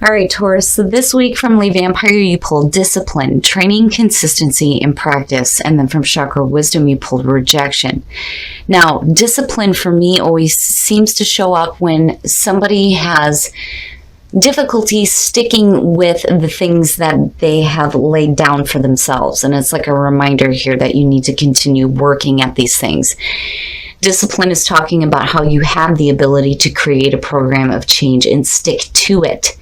All right, Taurus, so this week from Lee Vampire, you pulled discipline, training, consistency, and practice. And then from Chakra Wisdom, you pulled rejection. Now, discipline for me always seems to show up when somebody has difficulty sticking with the things that they have laid down for themselves. And it's like a reminder here that you need to continue working at these things. Discipline is talking about how you have the ability to create a program of change and stick to it,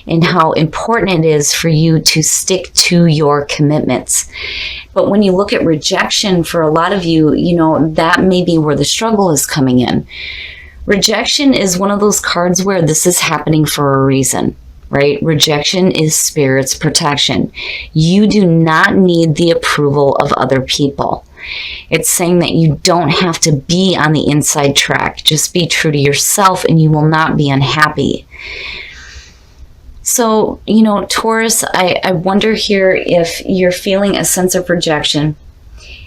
and how important it is for you to stick to your commitments. But when you look at rejection, for a lot of you, that may be where the struggle is coming in. Rejection is one of those cards where this is happening for a reason, right? Rejection is spirit's protection. You do not need the approval of other people. It's saying that you don't have to be on the inside track. Just be true to yourself and you will not be unhappy. So, Taurus, I wonder here if you're feeling a sense of rejection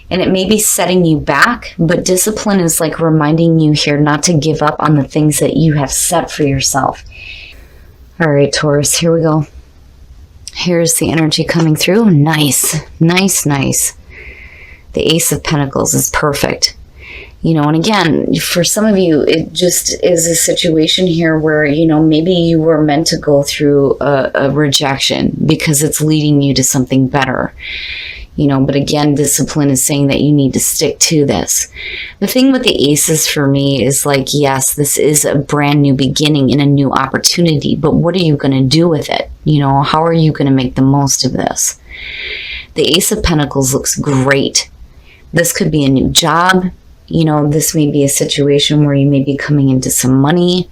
and it may be setting you back, but discipline is like reminding you here not to give up on the things that you have set for yourself. All right, Taurus, here we go. Here's the energy coming through. Nice, nice, nice. The Ace of Pentacles is perfect. And again, for some of you, it just is a situation here where, maybe you were meant to go through a rejection because it's leading you to something better. But again, discipline is saying that you need to stick to this. The thing with the aces for me is like, yes, this is a brand new beginning and a new opportunity, but what are you going to do with it? How are you going to make the most of this? The Ace of Pentacles looks great. This could be a new job. This may be a situation where you may be coming into some money.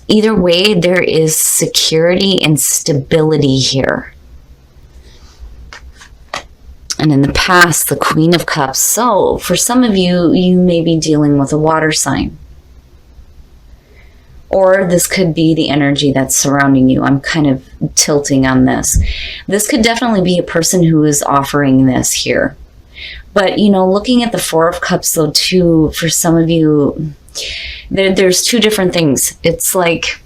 Either way, there is security and stability here. And in the past, the Queen of Cups. So for some of you, you may be dealing with a water sign. Or this could be the energy that's surrounding you. I'm kind of tilting on this. This could definitely be a person who is offering this here. But, looking at the Four of Cups, though, too, for some of you, there's two different things. It's like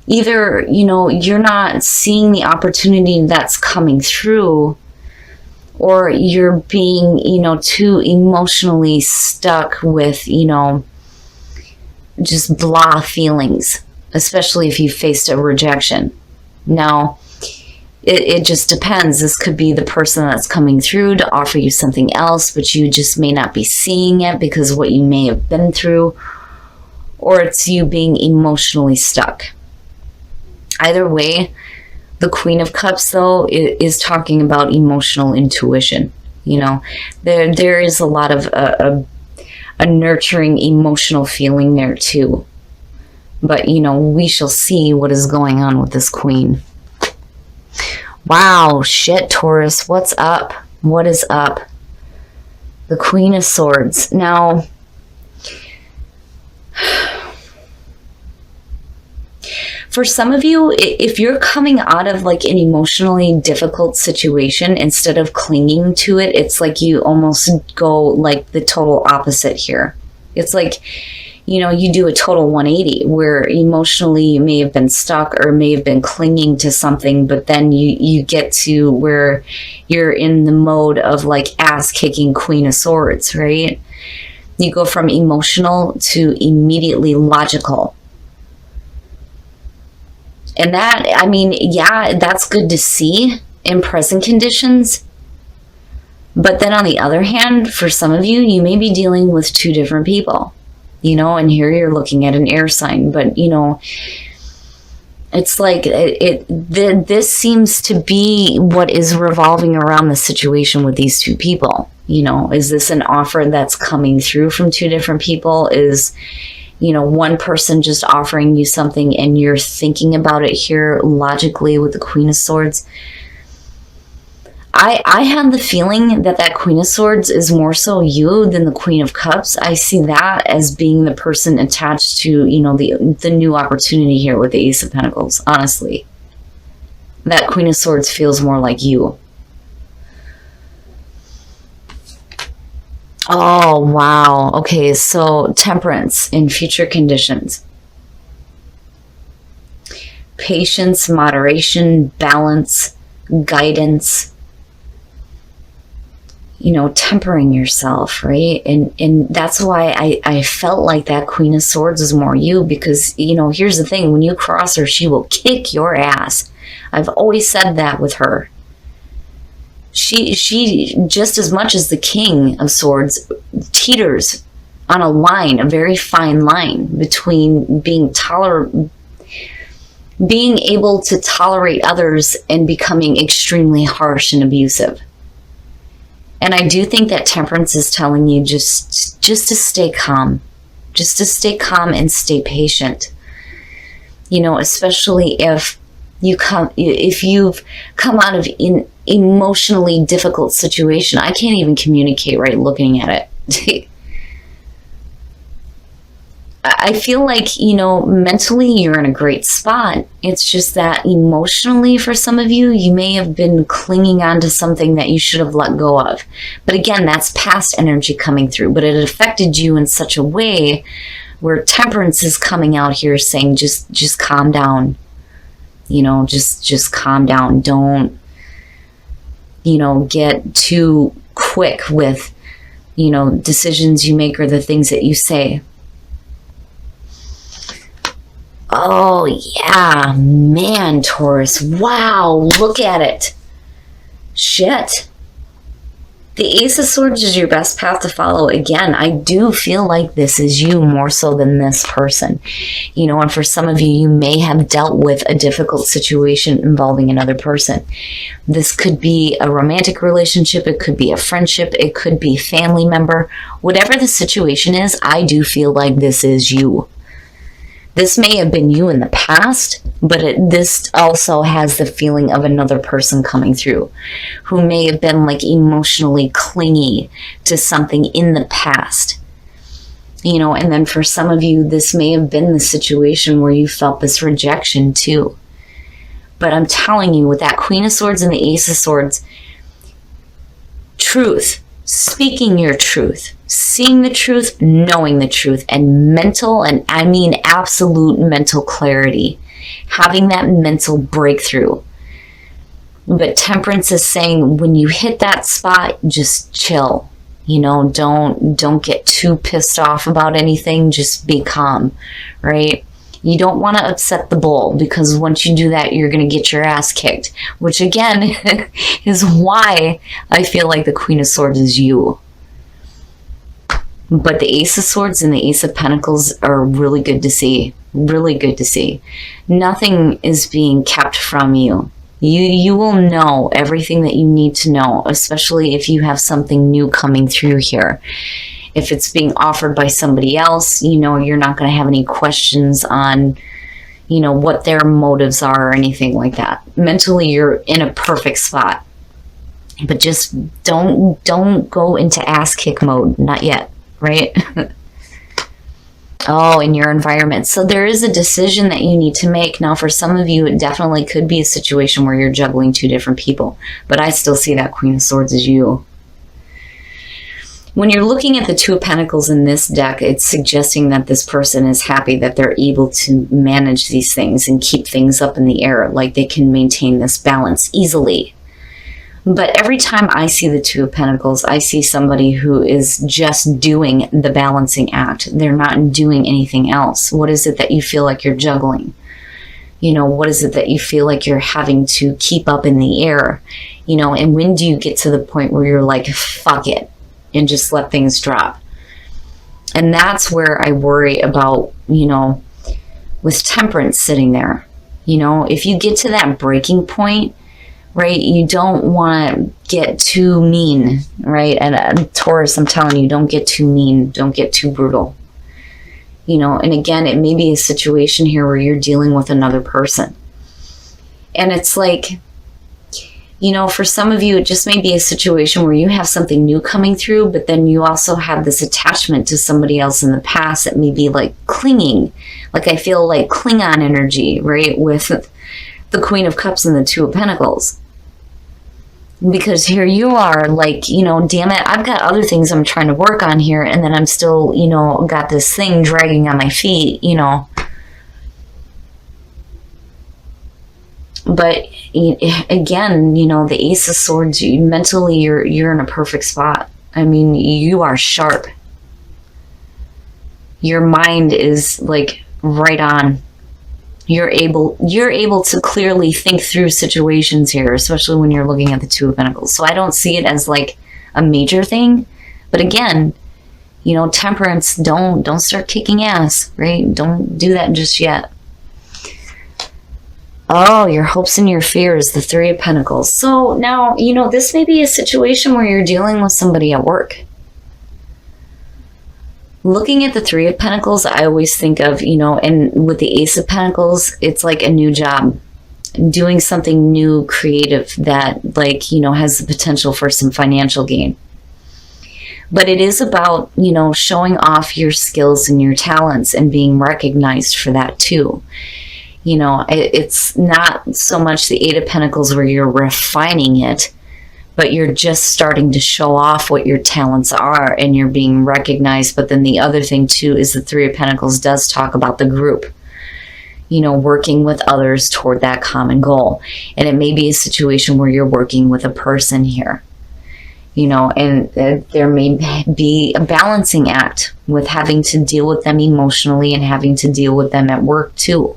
either, you're not seeing the opportunity that's coming through, or you're being, too emotionally stuck with, just blah feelings, especially if you faced a rejection. Now, it just depends. This could be the person that's coming through to offer you something else, but you just may not be seeing it because of what you may have been through, or it's you being emotionally stuck. Either way, the Queen of Cups, though, is talking about emotional intuition. There is a lot of a nurturing emotional feeling there, too. But, we shall see what is going on with this Queen. Wow, shit, Taurus, what's up? What is up? The Queen of Swords. Now, for some of you, if you're coming out of like an emotionally difficult situation, instead of clinging to it, it's like you almost go like the total opposite here. It's like, you do a total 180 where emotionally you may have been stuck or may have been clinging to something, but then you get to where you're in the mode of like ass-kicking Queen of Swords, right? You go from emotional to immediately logical. And that, yeah, that's good to see in present conditions. But then on the other hand, for some of you, you may be dealing with two different people. And here you're looking at an air sign, but, it's like this seems to be what is revolving around the situation with these two people. Is this an offer that's coming through from two different people? Is, one person just offering you something and you're thinking about it here logically with the Queen of Swords? I have the feeling that Queen of Swords is more so you than the Queen of Cups. I see that as being the person attached to, the new opportunity here with the Ace of Pentacles, honestly. That Queen of Swords feels more like you. Oh, wow. Okay, so temperance in future conditions. patience, moderation, balance, guidance, tempering yourself, right? And that's why I felt like that Queen of Swords is more you, because, here's the thing, when you cross her, she will kick your ass. I've always said that with her. She just as much as the King of Swords teeters on a line, a very fine line between being able to tolerate others and becoming extremely harsh and abusive. And I do think that Temperance is telling you just to stay calm. Just to stay calm and stay patient. Especially if you've come out of an emotionally difficult situation. I can't even communicate right looking at it. I feel like, mentally you're in a great spot. It's just that emotionally, for some of you, you may have been clinging on to something that you should have let go of. But again, that's past energy coming through. But it affected you in such a way where Temperance is coming out here saying, just calm down. Just calm down. Don't, get too quick with, decisions you make or the things that you say. Oh, yeah, man, Taurus. Wow, look at it. Shit. The Ace of Swords is your best path to follow. Again, I do feel like this is you more so than this person. And for some of you, you may have dealt with a difficult situation involving another person. This could be a romantic relationship. It could be a friendship. It could be a family member. Whatever the situation is, I do feel like this is you. This may have been you in the past, but this also has the feeling of another person coming through who may have been like emotionally clingy to something in the past. And then for some of you, this may have been the situation where you felt this rejection too. But I'm telling you, with that Queen of Swords and the Ace of Swords, truth, speaking your truth, seeing the truth, knowing the truth, and absolute mental clarity, having that mental breakthrough. But Temperance is saying, when you hit that spot, just chill. Don't get too pissed off about anything. Just be calm, right? You don't want to upset the bull, because once you do that, you're going to get your ass kicked, which again is why I feel like the Queen of Swords is you. But the Ace of Swords and the Ace of Pentacles are really good to see. Really good to see. Nothing is being kept from you. You will know everything that you need to know, especially if you have something new coming through here. If it's being offered by somebody else, you're not going to have any questions on, what their motives are or anything like that. Mentally, you're in a perfect spot. But just don't go into ass kick mode. Not yet. Right? Oh, in your environment. So there is a decision that you need to make. Now, for some of you, it definitely could be a situation where you're juggling two different people. But I still see that Queen of Swords as you. When you're looking at the Two of Pentacles in this deck, it's suggesting that this person is happy that they're able to manage these things and keep things up in the air. Like they can maintain this balance easily. But every time I see the Two of Pentacles, I see somebody who is just doing the balancing act. They're not doing anything else. What is it that you feel like you're juggling? What is it that you feel like you're having to keep up in the air? And when do you get to the point where you're like, fuck it, and just let things drop? And that's where I worry about, with Temperance sitting there. If you get to that breaking point, right, you don't want to get too mean, right? And Taurus, I'm telling you, don't get too mean. Don't get too brutal. And again, it may be a situation here where you're dealing with another person. And it's like, for some of you, it just may be a situation where you have something new coming through, but then you also have this attachment to somebody else in the past that may be like clinging. Like I feel like Klingon energy, right? With the Queen of Cups and the Two of Pentacles. Because here you are like, damn it, I've got other things I'm trying to work on here, and then I'm still, got this thing dragging on my feet, But again, the Ace of Swords, mentally you're in a perfect spot. I mean, you are sharp. Your mind is like right on. You're able to clearly think through situations here, especially when you're looking at the Two of Pentacles. So I don't see it as like a major thing. But again, Temperance, don't start kicking ass, right? Don't do that just yet. Oh, your hopes and your fears, the Three of Pentacles. So now, this may be a situation where you're dealing with somebody at work. Looking at the Three of Pentacles, I always think of, and with the Ace of Pentacles, it's like a new job. Doing something new, creative, that has the potential for some financial gain. But it is about, showing off your skills and your talents and being recognized for that too. It's not so much the Eight of Pentacles where you're refining it, but you're just starting to show off what your talents are and you're being recognized. But then the other thing too is the Three of Pentacles does talk about the group, working with others toward that common goal. And it may be a situation where you're working with a person here, and there may be a balancing act with having to deal with them emotionally and having to deal with them at work too.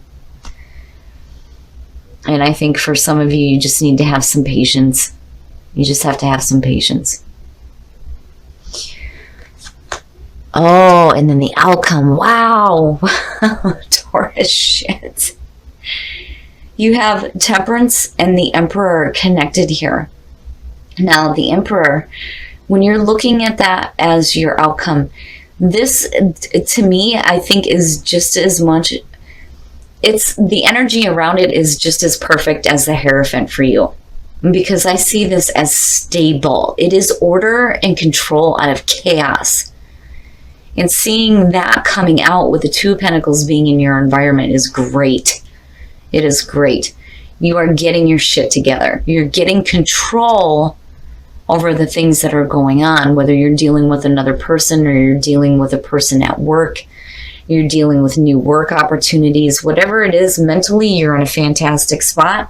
And I think for some of you, you just need to have some patience. You just have to have some patience. Oh, and then the outcome. Wow. Taurus shit. You have Temperance and the Emperor connected here. Now, the Emperor, when you're looking at that as your outcome, this, to me, I think is just as much... It's the energy around it is just as perfect as the Hierophant for you, because I see this as stable. It is order and control out of chaos. And seeing that coming out with the Two of Pentacles being in your environment is great. It is great. You are getting your shit together. You're getting control over the things that are going on, whether you're dealing with another person or you're dealing with a person at work. You're dealing with new work opportunities, whatever it is, mentally, you're in a fantastic spot.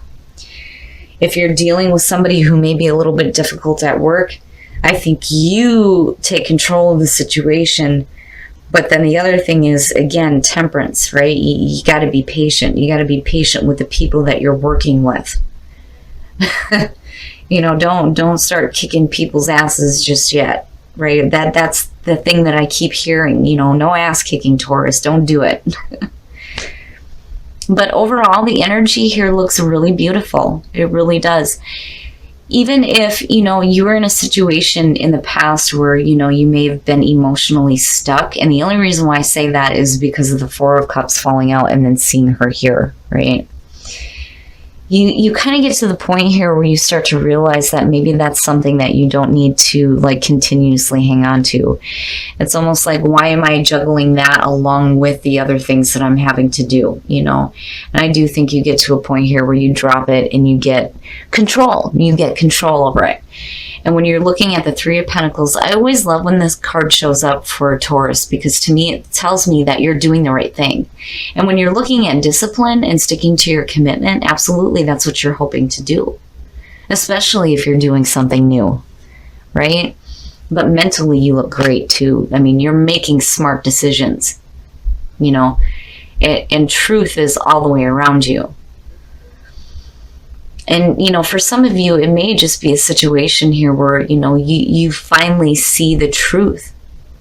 If you're dealing with somebody who may be a little bit difficult at work, I think you take control of the situation. But then the other thing is, again, Temperance, right? You got to be patient. You got to be patient with the people that you're working with. Don't start kicking people's asses just yet. Right? That's the thing that I keep hearing, no ass kicking, Taurus, don't do it. But overall, the energy here looks really beautiful. It really does. Even if, you were in a situation in the past where, you may have been emotionally stuck. And the only reason why I say that is because of the Four of Cups falling out and then seeing her here, right? You kind of get to the point here where you start to realize that maybe that's something that you don't need to continuously hang on to. It's almost like, why am I juggling that along with the other things that I'm having to do, And I do think you get to a point here where you drop it and you get control. You get control over it. And when you're looking at the Three of Pentacles, I always love when this card shows up for Taurus, because to me, it tells me that you're doing the right thing. And when you're looking at discipline and sticking to your commitment, absolutely, that's what you're hoping to do. Especially if you're doing something new, right? But mentally, you look great too. I mean, you're making smart decisions, and truth is all the way around you. And, for some of you, it may just be a situation here where, you finally see the truth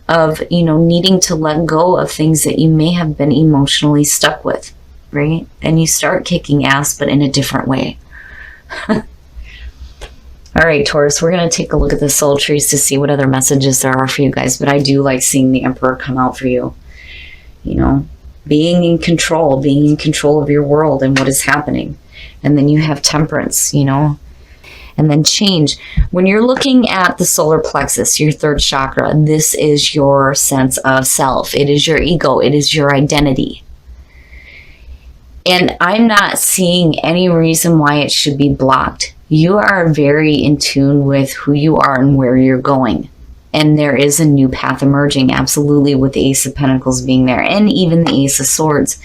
of, needing to let go of things that you may have been emotionally stuck with, right? And you start kicking ass, but in a different way. All right, Taurus, we're going to take a look at the soul trees to see what other messages there are for you guys. But I do like seeing the Emperor come out for you. Being in control of your world and what is happening. And then you have Temperance, and then change. When you're looking at the solar plexus, your third chakra, this is your sense of self. It is your ego. It is your identity. And I'm not seeing any reason why it should be blocked. You are very in tune with who you are and where you're going. And there is a new path emerging, absolutely, with the Ace of Pentacles being there and even the Ace of Swords.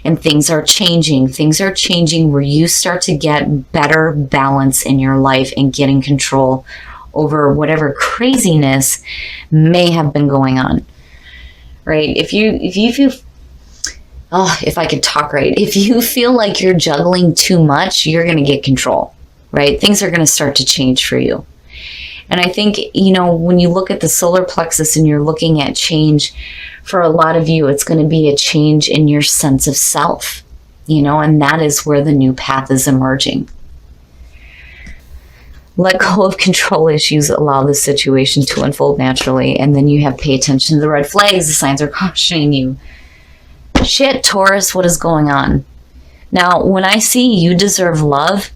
And things are changing. Things are changing where you start to get better balance in your life and getting control over whatever craziness may have been going on. Right? If I could talk right, if you feel like you're juggling too much, you're going to get control, right? Things are going to start to change for you. And I think, when you look at the solar plexus and you're looking at change, for a lot of you, it's going to be a change in your sense of self, and that is where the new path is emerging. Let go of control issues, allow the situation to unfold naturally, and then you have pay attention to the red flags. The signs are cautioning you. Shit, Taurus, what is going on? Now, when I see you deserve love,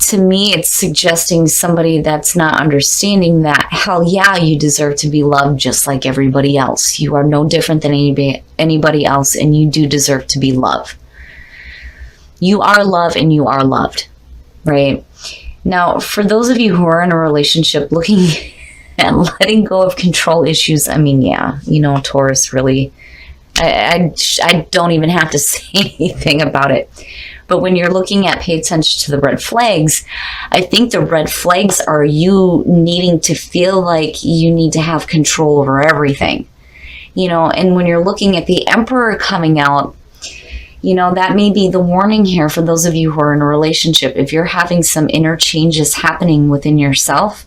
to me, it's suggesting somebody that's not understanding that, hell yeah, you deserve to be loved just like everybody else. You are no different than anybody else, and you do deserve to be loved. You are loved and you are loved, right? Now, for those of you who are in a relationship looking at letting go of control issues, Taurus, really, I don't even have to say anything about it. But when you're looking at pay attention to the red flags, I think the red flags are you needing to feel like you need to have control over everything. And when you're looking at the Emperor coming out, that may be the warning here for those of you who are in a relationship. If you're having some inner changes happening within yourself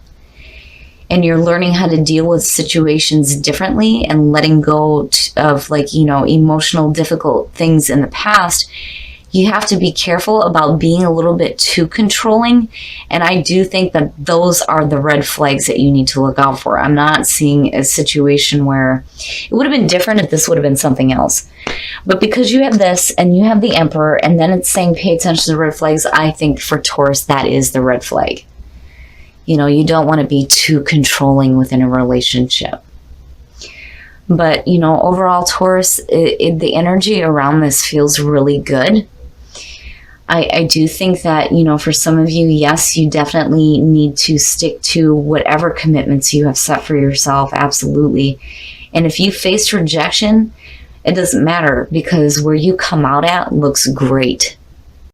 and you're learning how to deal with situations differently and letting go of emotional difficult things in the past, you have to be careful about being a little bit too controlling. And I do think that those are the red flags that you need to look out for. I'm not seeing a situation where it would have been different if this would have been something else. But because you have this and you have the Emperor and then it's saying pay attention to the red flags, I think for Taurus, that is the red flag. You don't want to be too controlling within a relationship. But, overall, Taurus, the energy around this feels really good. I do think that, for some of you, yes, you definitely need to stick to whatever commitments you have set for yourself. Absolutely. And if you face rejection, it doesn't matter because where you come out at looks great.